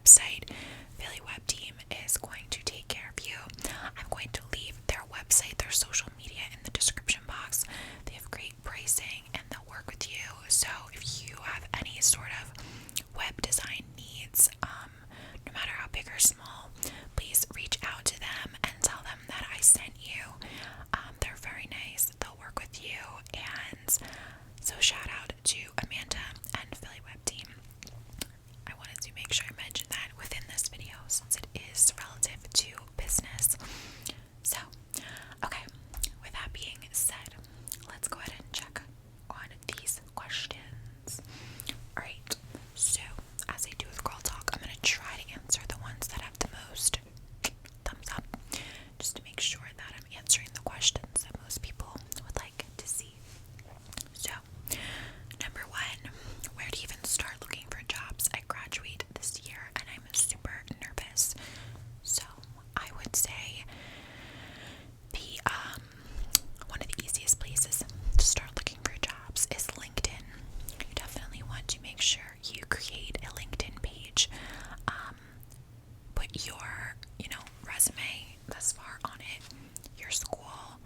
website. Philly Web Team is going to take care of you. I'm going to leave their website, their social media in the description box. They have great pricing and they'll work with you. So if you have any sort of web design needs, no matter how big or small, please reach out to them and tell them that I sent you. They're very nice. They'll work with you. And so shout out to Amanda and Philly Web Team. I wanted to make sure I mentioned that within this video since it is relative to business. So, okay, with that being said, let's go ahead and check on these questions. Alright, so as I do with Girl Talk, I'm going to try to answer the ones that have the most thumbs up, just to make sure that I'm answering the questions that most people would like to see. So, number one, where to even start looking for jobs? I graduate this year and I'm super nervous. So, I would say the one of the easiest places to start looking for jobs is LinkedIn. You definitely want to make sure you create a LinkedIn page. Put your, resume thus far on it, your school,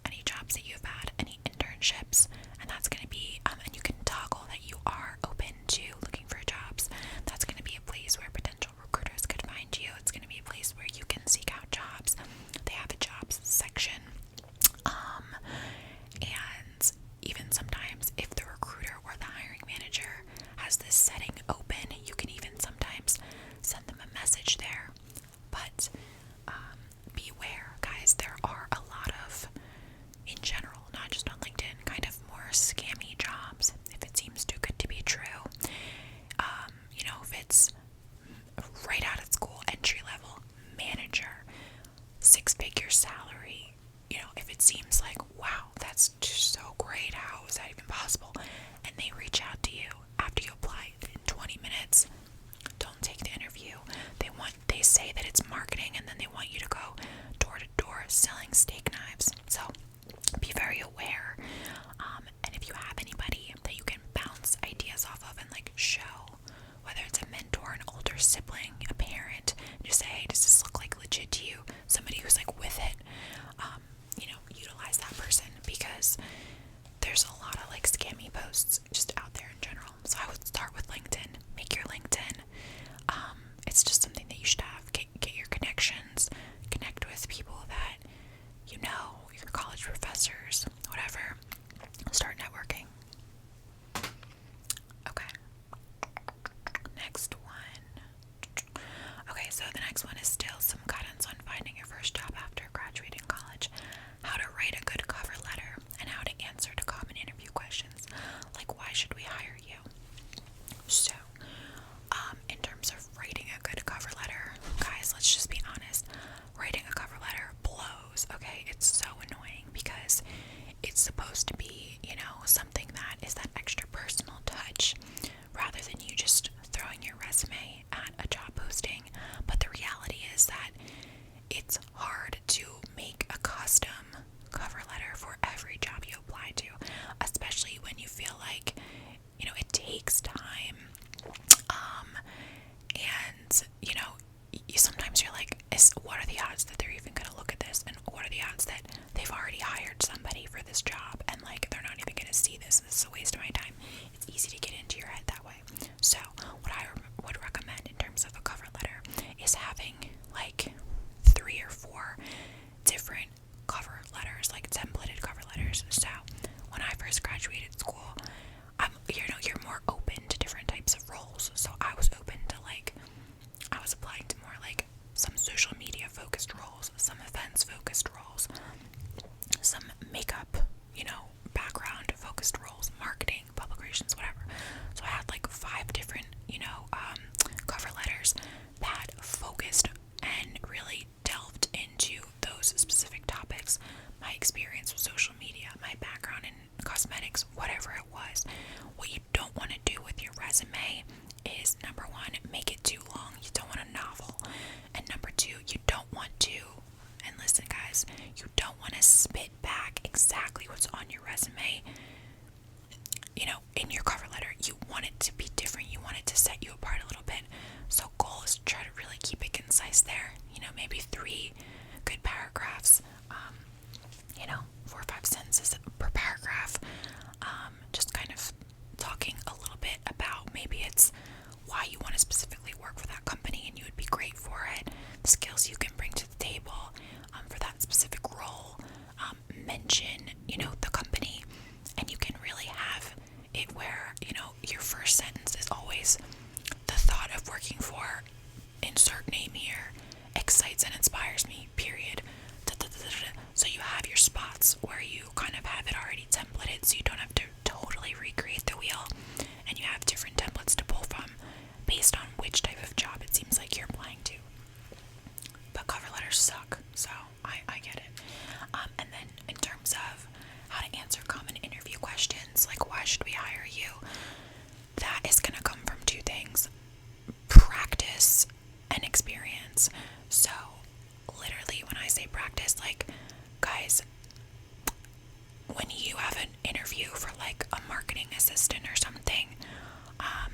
any jobs that you've had, any internships, and that's going to be, and you can toggle that you are open to looking for jobs. That's going to be a place where potential recruiters could find you. It's going to be a place where you can seek out jobs. They have a jobs section. And even sometimes if the recruiter or the hiring manager has this setting open, you can even sometimes send them a message there. But beware, guys, there are a lot of, in general, not just on LinkedIn, kind of more scammy jobs, if it seems too good to be true. If it's right out of school, entry level, manager, 6-figure salary, if it seems like, wow, that's just so great, how is that even possible? And they reach out to you after you apply in 20 minutes, don't take the interview. They say that it's marketing, and then they want you to go door to door selling steak knives. So be very aware. And if you have anybody that you can bounce ideas off of and show, whether it's a mentor, an older sibling, a parent, just say, hey, does this look legit to you? Somebody who's with it. Utilize that person, because there's a lot of scammy posts just out there in general. So I would start with LinkedIn. Make your LinkedIn. It's just something that you should have. Get your connections. Connect with people that your college professors, whatever. Start networking. Okay. Next one. Okay, so the next one is still some guidance on finding your first job after graduating college. How to write a good cover letter and how to answer to common interview questions. Why should we hire you? So, in terms of writing a good cover letter, guys, let's just be honest. Writing a cover letter blows, okay? It's so annoying because it's supposed to be, something that is that extra personal touch rather than you just throwing your resume at a job posting. But the reality is that it's hard to make a custom cover letter for every job you apply to, especially when you feel like, it takes time. And, sometimes you're like, what are the odds that they're even going to look at this? And what are the odds that they've already hired somebody for this job and they're not even going to see this? This is a waste of my time. It's easy to get into your head that way. So what I would recommend in terms of a cover letter is having 3 or 4 different cover letters, templated cover letters. So when I first graduated school, you're more open to different types of roles. So I was open to I was applying to more some social media focused roles, some events focused roles, some makeup, background focused roles, marketing, public relations, whatever. So I had 5 different, cover letters that focused and really delved into those specific topics. My experience with social media, my background in cosmetics, whatever it was. What you don't want to do with your resume is, number 1, make it too long. You don't want a novel. And number 2, you don't want to, and listen guys, you don't want to spit back exactly what's on your resume, in your cover letter. You want it to be different. You want it to set you apart a little bit. So goal is try to really keep it concise there. Maybe 3 good paragraphs. 4 or 5 sentences per paragraph. Just kind of talking a little bit about maybe it's why you want to specifically work for that company and you would be great for it, the skills you can bring to the table for that specific role. Mention, the company, and you can really have it where, your first sentence is always the thought of working for insert name here excites and inspires me, period. So you have your spots where you kind of have it already templated so you don't have to totally recreate the wheel, and you have different templates to pull from based on which type of job it seems like you're applying to. But cover letters suck, so I get it. And then in terms of how to answer common interview questions, like why should we hire you, that is going to come from 2 things: practice and experience. So literally when I say practice, like, guys, when you have an interview for like a marketing assistant or something, I'm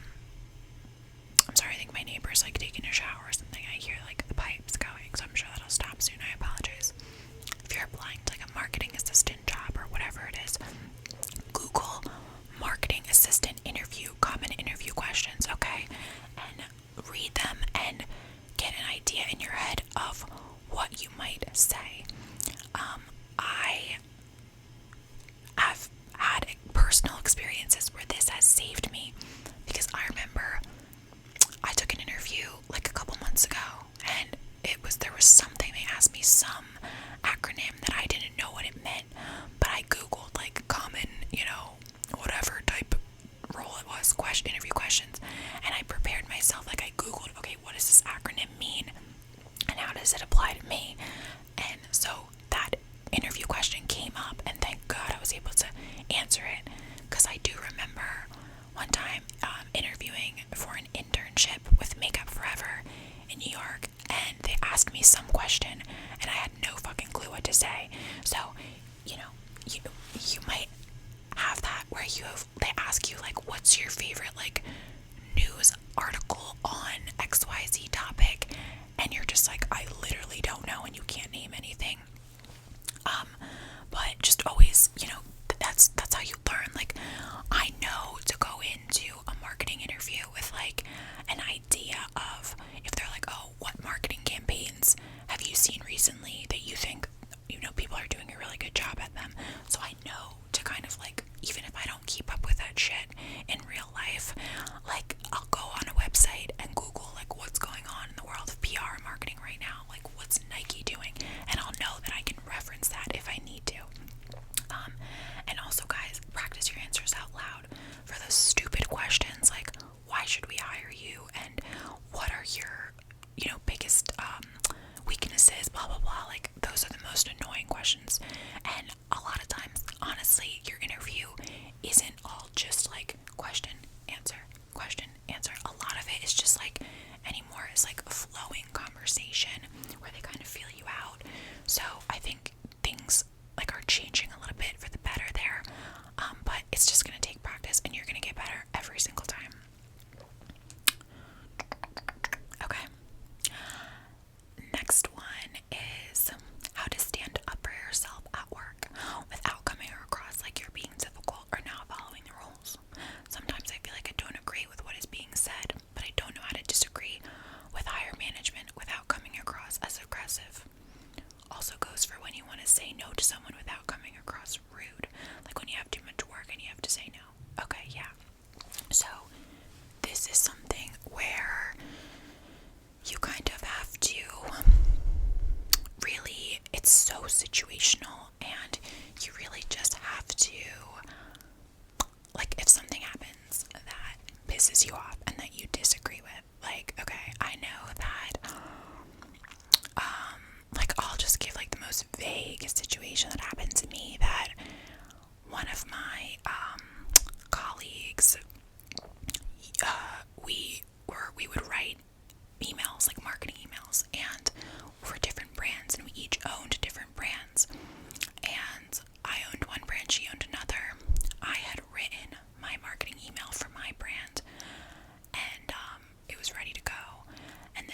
sorry, I think my neighbor's like taking a shower or something. I hear like the pipes going, so I'm sure that'll stop soon. I apologize. If you're applying to like a marketing assistant job or whatever it is, Google marketing assistant interview, common interview questions, okay? And read them and get an idea in your head of what you might say. I have had personal experiences where this has saved me, because I remember I took an interview like a couple months ago, and there was something, they asked me some acronym that I didn't know what it meant, but I googled like common, whatever type role it was, interview questions, and I prepared myself. Like, I googled, okay, what does this acronym mean and how does it apply to me? And so that interview question came up, and thank God I was able to answer it, because I do remember one time interviewing for an internship with Makeup Forever in New York, and they asked me some question and I had no fucking clue what to say. So you might have that where they ask you like, what's your favorite like news article on XYZ topic, and you're just like, I literally don't know, and you can't name anything. But just always, that's how you learn. Like, I know to go into a marketing interview with like an idea of, if they're like, oh, what marketing campaigns have you seen recently that you think people are doing a really good job at them. So I know to kind of like, even if I don't keep up with that shit in real life, like, I'll go on a website and Google like what's going on in the world of PR and marketing right now, like what's Nike doing, and I'll know that I can reference that if I need to. And also, guys, practice your answers out loud for those stupid questions like, why should we hire you, and what are your biggest weaknesses, blah blah blah. Like, those are the most annoying questions, and a lot of times, honestly, your interview isn't all just like question answer. A lot of it is just like, anymore is like a flowing conversation where they kind of feel you out. So I think things like are changing a little bit for the better there, but it's just gonna take practice, and you're gonna get better every single time. Okay. Next one is how to stand up for yourself at work without coming across like you're being difficult or not following the rules. Sometimes I feel like I don't agree with what is being said, but I don't know how to disagree with higher management without coming across as aggressive. Also goes for when you want to say no to someone without coming across rude, like when you have too much work and you have to say no. Okay, yeah. So this is something where you kind of have to really, it's so situational, and you really just have to, like, if something happens that pisses you off and that you disagree with, like, okay, I know that, like, I'll just give like the most vague situation that happened to me, that one of my colleagues, we would write emails, like marketing emails, and for different brands, and we each owned different brands, and I owned one brand, she owned another. I had written my marketing email for my brand, and it was ready to go, and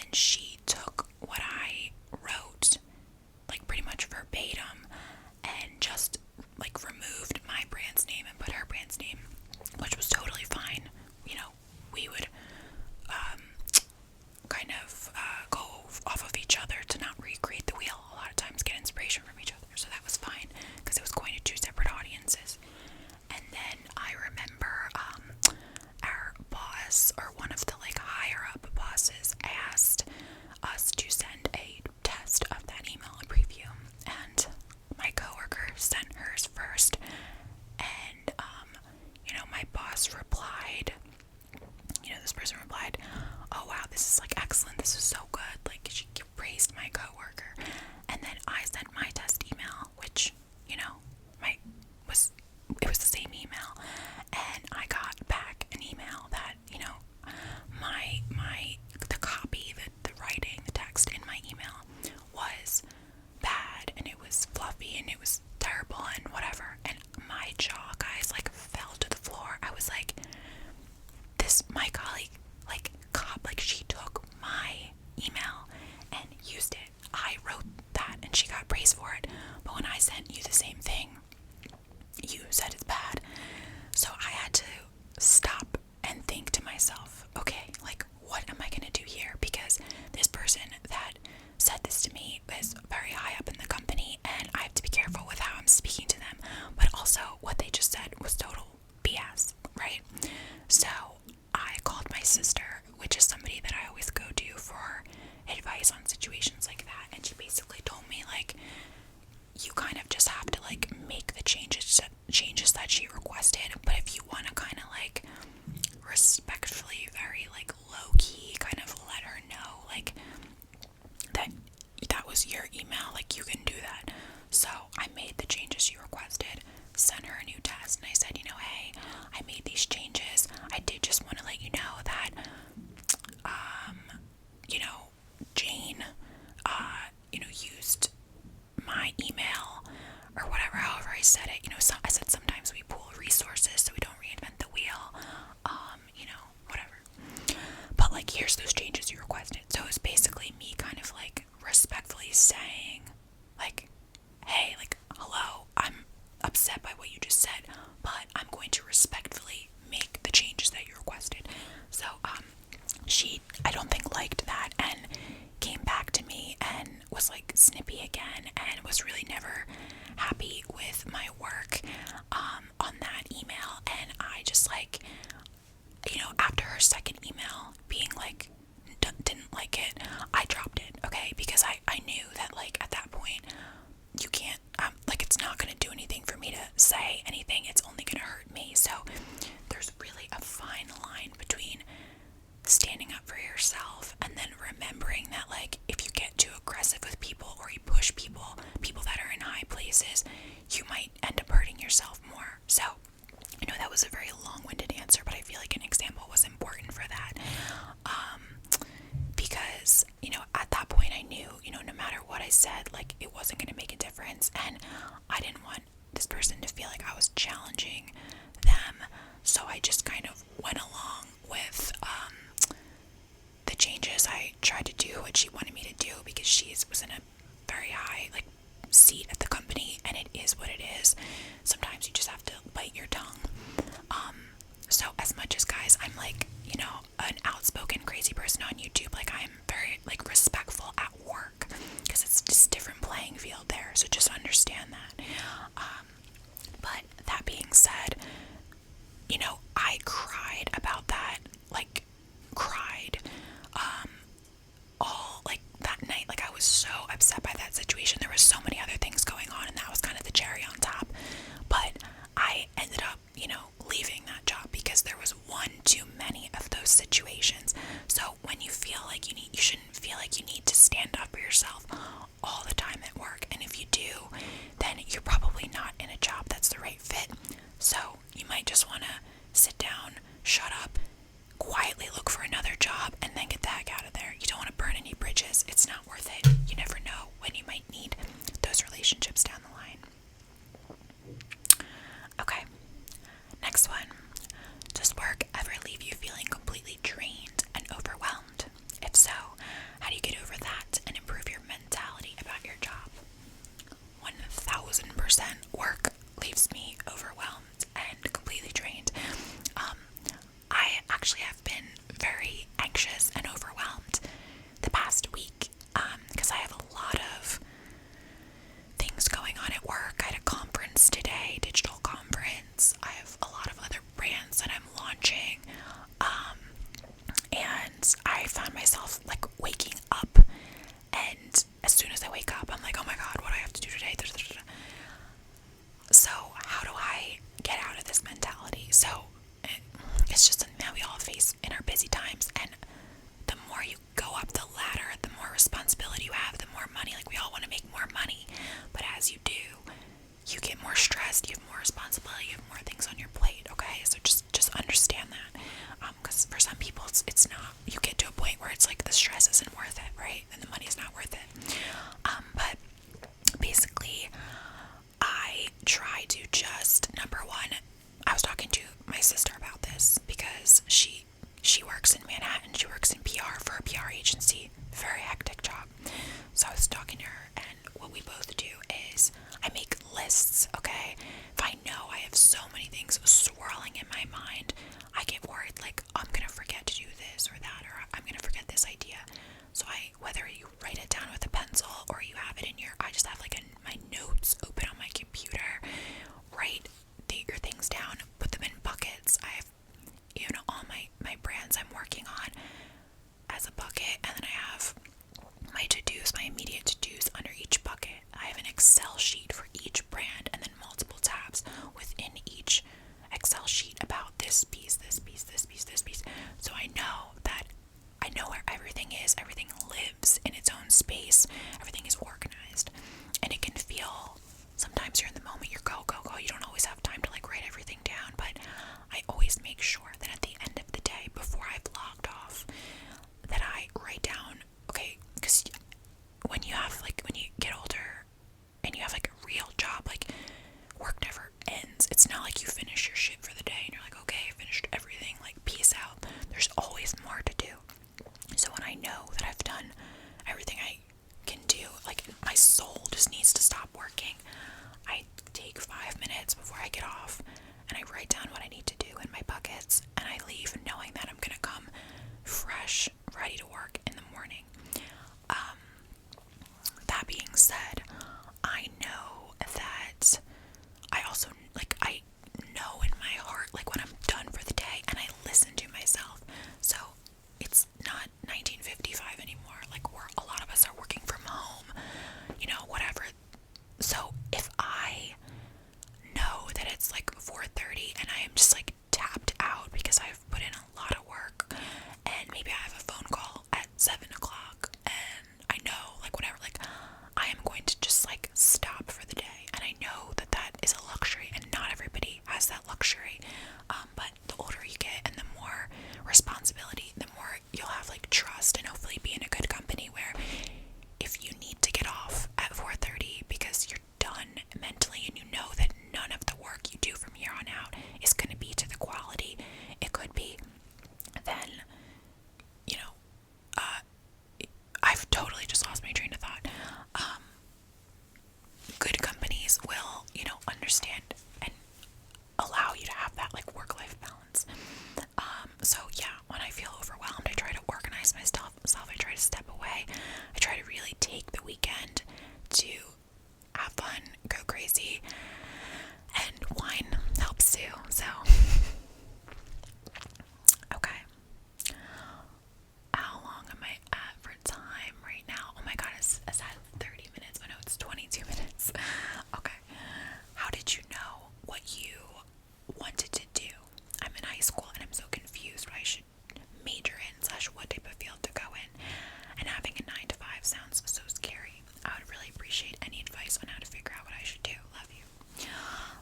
boss replied, this person replied, "Oh wow, this is like excellent, this is so good," like she praised my coworker. And then I sent my test email, which, my it was the same email, and I got back an email that, the copy, the writing, the text in my email was bad, and it was fluffy, and it was terrible, and whatever. And my jaw, guys, like fell to the floor. I was like, my colleague, she took my email and used it. I wrote that and she got praised for it, but when I sent you the same thing, you said it's bad. So I had to stop and think to myself, okay, like, what am I gonna do here? Because this person that said this to me is very high up in the company, and I have to be careful with how I'm speaking to them. But also, what they just said was total BS, right? So I called my sister, which is somebody that I always go to for advice on situations like that, and she basically told me, like, you kind of just have to, like, make the changes that she requested, but if you want to kind of, like, respectfully, very, like, low-key kind of let her know, like, that was your email, like, you can do that. So I made the changes she requested, sent her a new test, and I said, hey, I made these changes. I did just want to let you know that, Jane, used my email or whatever, however I said it. I said sometimes we pool resources so we don't reinvent the wheel, whatever. But, like, here's those changes you requested. So it was basically me kind of, like, respectfully saying, like, hey, like, hello, I'm upset by what you just said, but I'm going to respectfully make the changes that you requested. So, she, I don't think, liked that and came back to me and was, like, snippy again and was really never happy with my work on that email. And I just, like, after her second email being, like, didn't like it, I dropped it, okay? Because I knew that, like, at that point, you can't, like, it's not going to do anything for me to say anything. It's only going to hurt me. So there's really a fine line between standing up for yourself and then remembering that, like, if you get too aggressive with people or you push people that are in high places, you might end up hurting yourself more. So I know that was a very long-winded answer, but I feel like an example was important for that, because, at that point I knew, no matter what I said, like, it wasn't going to make a difference, and I didn't want this person to feel like I was challenging them. So I just kind of went along with the changes. I tried to do what she wanted me to do because she was in a very high, like, seat at the company, and it is what it is. Sometimes you just have to bite your tongue. So as much as, guys, I'm, like, an outspoken crazy person on YouTube, like, I'm very, like, respectful at work because it's just different playing field there. So just understand that. But that being said, I cried about that, like, cried, all, like, that night. Like, I was so upset by that situation. There was so many other things going on, and that was kind of the cherry on top. But I ended up, leaving that job because there was one too many of those situations. So when you feel like you shouldn't feel like you need to stand up for yourself all the time at work. And if you do, then you're probably not in a job that's the right fit. So you might just want to sit down, shut up, quietly look for another job, and then get the heck out of there. You don't want to burn any bridges. It's not worth it. You never know when you might need those relationships down the line. Okay, next one. Does work ever leave you feeling completely drained and overwhelmed? If so, how do you get over that and improve your mentality about your job? 1000% work leaves me overwhelmed and completely drained. I actually have been very anxious and overwhelmed the past week because I have a lot of things going on at work. I had a conference today, digital conference. I have a lot of other brands that I'm launching, and I found myself, like, waking up, and as soon as I wake up, I'm like, oh my god, what do I have to do today? So how do I get out of this mentality? So know where everything is. Everything lives in its own space. Everything is organized. And it can feel, sometimes you're in the moment, you're go, go, go. You don't always have time to like write everything down, but I always make sure that at the end of the day, before I've logged off, that I write down, okay, because when you get older and you have like a real job, like work never ends. It's not like you finish your shit for the day and you're like, okay, I finished everything, like peace out. There's always more to do. So when I know that I've done everything I can do, like my soul just needs to stop working, I take 5 minutes before I get off and I write down what I need to do in my buckets, and I leave knowing that I'm gonna come fresh, ready to work in the morning. That being said, I know that I also, like, I know in my heart, like, when I'm done for the day, and I listen to myself. So it's not 1955 anymore, like, where a lot of us are working from home, whatever. So if I know that it's like 4:30 and I am just like tapped out because I've put in a lot of work, and maybe I have a phone call at 7 o'clock, and I know, like, whatever, like, I am going to just like stop for the day. And I know that that is a luxury, and not everybody has that luxury. But the older you get and the more responsibility, the more you'll have like trust, and hopefully be in a good company where if you need to get off at 4:30 because you're done mentally and you know that none of the work you do from here on out is going to be to the quality it could be, then, I've totally just lost my train of thought. Good companies will, understand and allow you to have that like work-life balance. So yeah, when I feel overwhelmed, I try to organize myself. I try to step away. I try to really take the weekend to have fun, go crazy, and wine helps too. So, okay. How long am I at for time right now? Oh my god, is that 30 minutes? Oh no, it's 22 minutes. Okay. How did you know what you wanted to do? I'm in high school and I'm so confused what I should major in / what type of field to go in. And having a 9 to 5 sounds so scary. I would really appreciate any advice on how to figure out what I should do. Love you.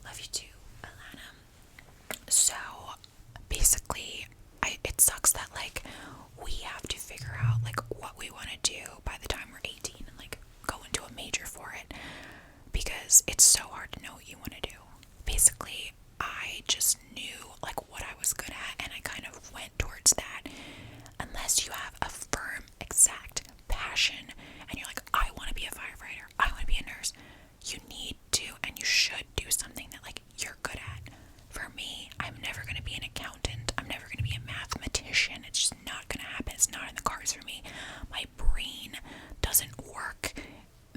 Love you too, Alana. So basically, it sucks that like we have to figure out like what we want to do by the time we're 18 and like go into a major for it, because it's so hard to know what you want to do. Basically, I just knew like what I was good at, and I kind of went towards that. Unless you have a firm, exact passion and you're like, I want to be a firefighter, I want to be a nurse, you need to and you should do something that like you're good at. For me, I'm never going to be an accountant. I'm never going to be a mathematician. It's just not going to happen. It's not in the cards for me. My brain doesn't work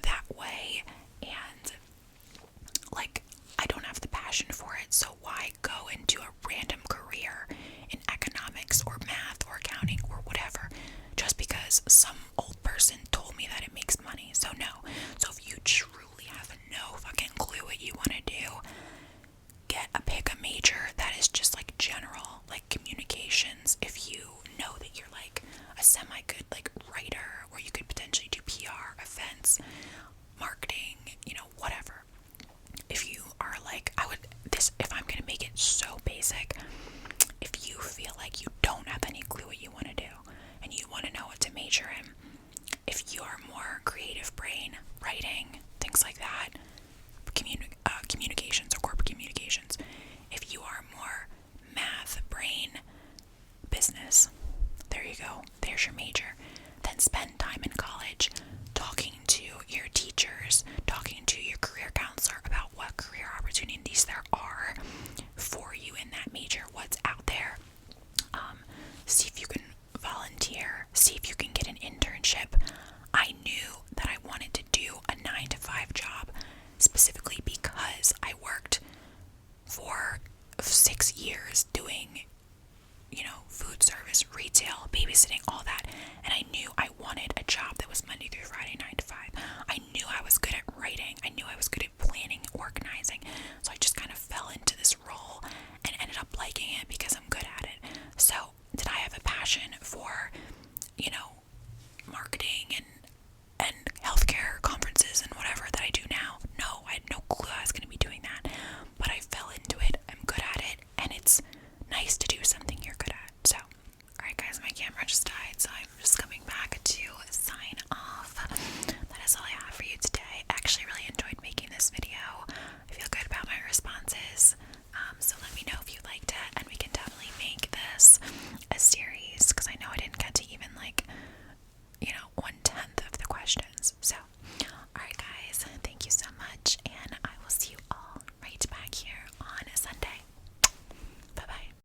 that way, and like I don't have the passion for it. So why go into a random career in economics or math or accounting or whatever just because some old person told me that it makes money? So no. So if you truly have no fucking clue what you want to do, pick a major that is just like general, like communications. If you know that you're like a semi-good like writer, or you could potentially do PR, events, marketing, whatever. If you are like, if I'm gonna make it so basic, if you feel like you don't have any clue what you want to do and you want to know what to major in, if you are more creative brain, writing, things like that, communications or corporate communications. If you are more math, brain, business, there you go, there's your major. Then spend time in college talking to your teachers, talking to your career counselor about what career opportunities there are for you in that major, what's out there. See if you can volunteer, see if you can get an internship. I knew that I wanted to do a 9 to 5 job specifically because I worked for 6 years doing, food service, retail, babysitting, all that. And I knew I wanted a job that was Monday through Friday.